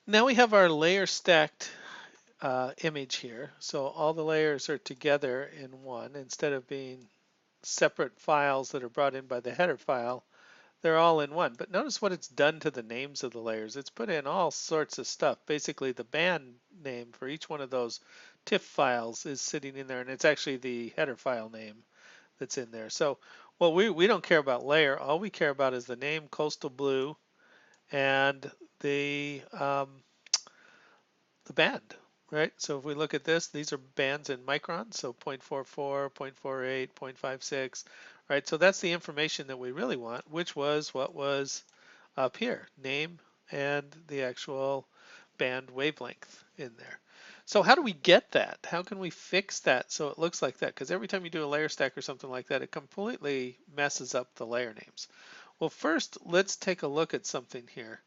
Now we have our layer stacked image here. So all the layers are together in one instead of being separate files that are brought in by the header file. They're all in one. But notice what it's done to the names of the layers. It's put in all sorts of stuff. Basically, the band name for each one of those TIFF files is sitting in there, and it's actually the header file name that's in there. So, well, we don't care about layer. All we care about is the name Coastal Blue and the band, right? So if we look at this, these are bands in microns, so 0.44, 0.48, 0.56, right? So that's the information that we really want, which was what was up here, name and the actual band wavelength in there. So how do we get that? How can we fix that so it looks like that? Because every time you do a layer stack or something like that, it completely messes up the layer names. Well, first, let's take a look at something here.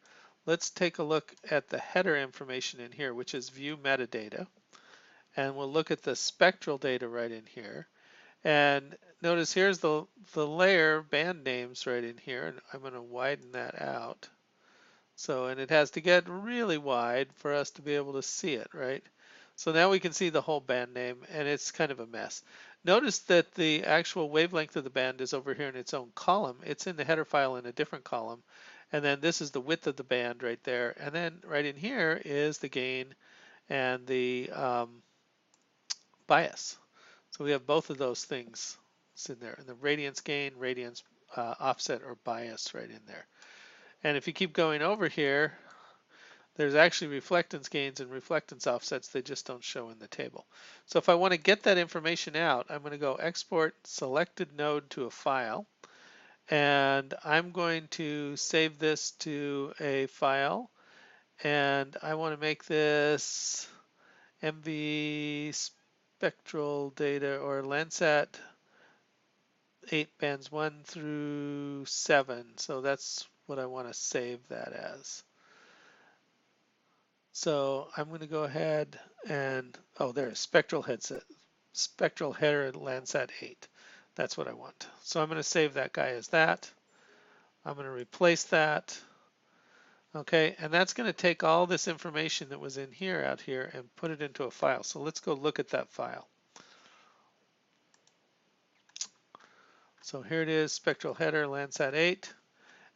Let's take a look at the header information in here, which is view metadata. And we'll look at the spectral data right in here. And notice here's the layer band names right in here. And I'm going to widen that out. So, and it has to get really wide for us to be able to see it, right? So now we can see the whole band name, and it's kind of a mess. Notice that the actual wavelength of the band is over here in its own column. It's in the header file in a different column. And then this is the width of the band right there. And then right in here is the gain and the bias. So we have both of those things in there. And the radiance gain, radiance offset, or bias right in there. And if you keep going over here, there's actually reflectance gains and reflectance offsets. They just don't show in the table. So if I want to get that information out, I'm going to go export selected node to a file. And I'm going to save this to a file. And I want to make this MV spectral data or Landsat 8 bands 1 through 7. So that's what I want to save that as. So I'm going to go ahead and, oh, there's spectral headset, spectral header Landsat 8. That's what I want. So I'm going to save that guy as that. I'm going to replace that. Okay, and that's going to take all this information that was in here out here and put it into a file. So let's go look at that file. So here it is, spectral header Landsat 8.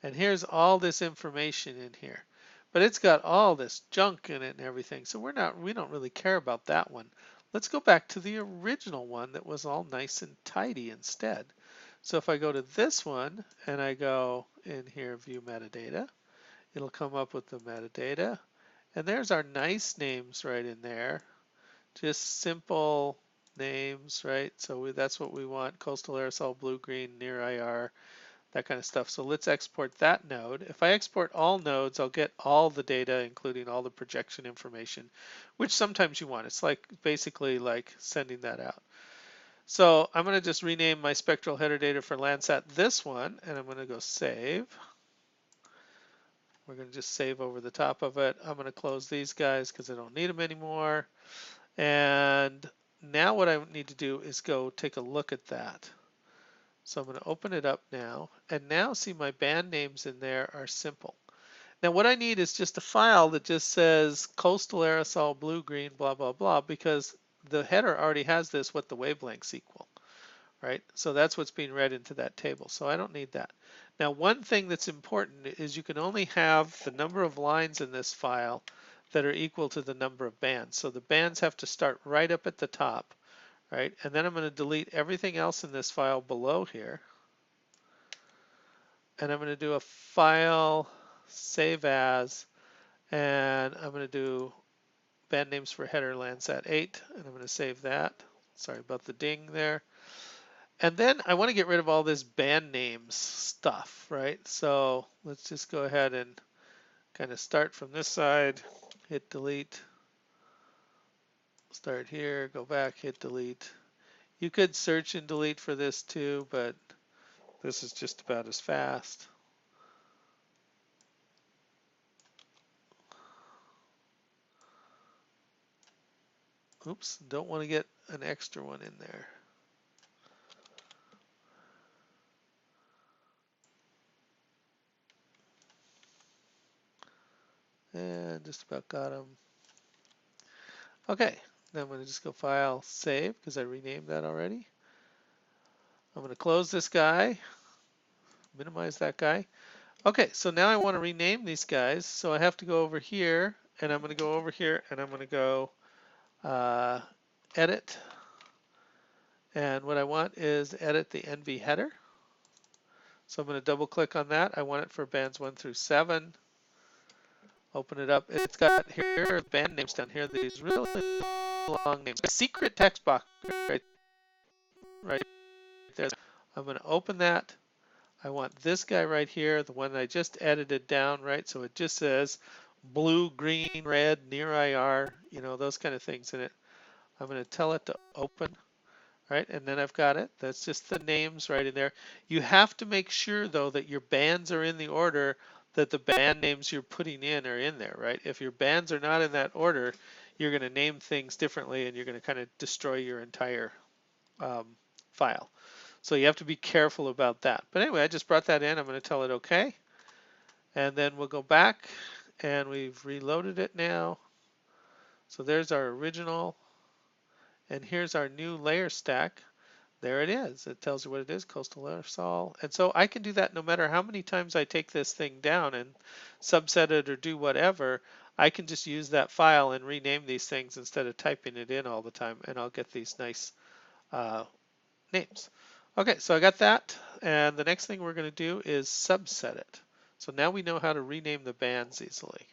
And here's all this information in here. But it's got all this junk in it and everything. So we don't really care about that one. Let's go back to the original one that was all nice and tidy instead. So if I go to this one and I go in here, view metadata, it'll come up with the metadata. And there's our nice names right in there. Just simple names, right? So that's what we want. Coastal aerosol, blue, green, near IR, that kind of stuff. So let's export that node. If I export all nodes, I'll get all the data, including all the projection information, which sometimes you want. It's like basically like sending that out. So I'm going to just rename my spectral header data for Landsat this one, and I'm going to go save. We're going to just save over the top of it. I'm going to close these guys because I don't need them anymore. And now what I need to do is go take a look at that. So I'm going to open it up now, and now see my band names in there are simple. Now what I need is just a file that just says coastal aerosol blue green blah blah blah, because the header already has this what the wavelengths equal, right? So that's what's being read into that table. So I don't need that. Now one thing that's important is you can only have the number of lines in this file that are equal to the number of bands. So the bands have to start right up at the top, right? And then I'm going to delete everything else in this file below here. And I'm going to do a file save as, and I'm going to do band names for header Landsat 8, and I'm going to save that. Sorry about the ding there. And then I want to get rid of all this band names stuff, right? So let's just go ahead and kind of start from this side, hit delete, start here, go back, hit delete. You could search and delete for this too, but this is just about as fast. Oops, don't want to get an extra one in there. And just about got them. Okay, then I'm going to just go File, Save, because I renamed that already. I'm going to close this guy, minimize that guy. Okay, so now I want to rename these guys. So I have to go over here, and I'm going to go over here, and I'm going to go Edit. And what I want is edit the NV header. So I'm going to double click on that. I want it for bands 1 through 7. Open it up. It's got here band names down here. These really long names. A secret text box right there. I'm going to open that. I want this guy right here, the one I just edited down, right? So it just says blue, green, red, near IR, those kind of things in it. I'm going to tell it to open, right? And then I've got it. That's just the names right in there. You have to make sure, though, that your bands are in the order that the band names you're putting in are in there, right? If your bands are not in that order, you're going to name things differently and you're going to kind of destroy your entire file. So you have to be careful about that. But anyway, I just brought that in. I'm going to tell it OK. And then we'll go back and we've reloaded it now. So there's our original. And here's our new layer stack. There it is. It tells you what it is, coastal aerosol. And so I can do that no matter how many times I take this thing down and subset it or do whatever. I can just use that file and rename these things instead of typing it in all the time, and I'll get these nice names. Okay, so I got that, and the next thing we're going to do is subset it. So now we know how to rename the bands easily.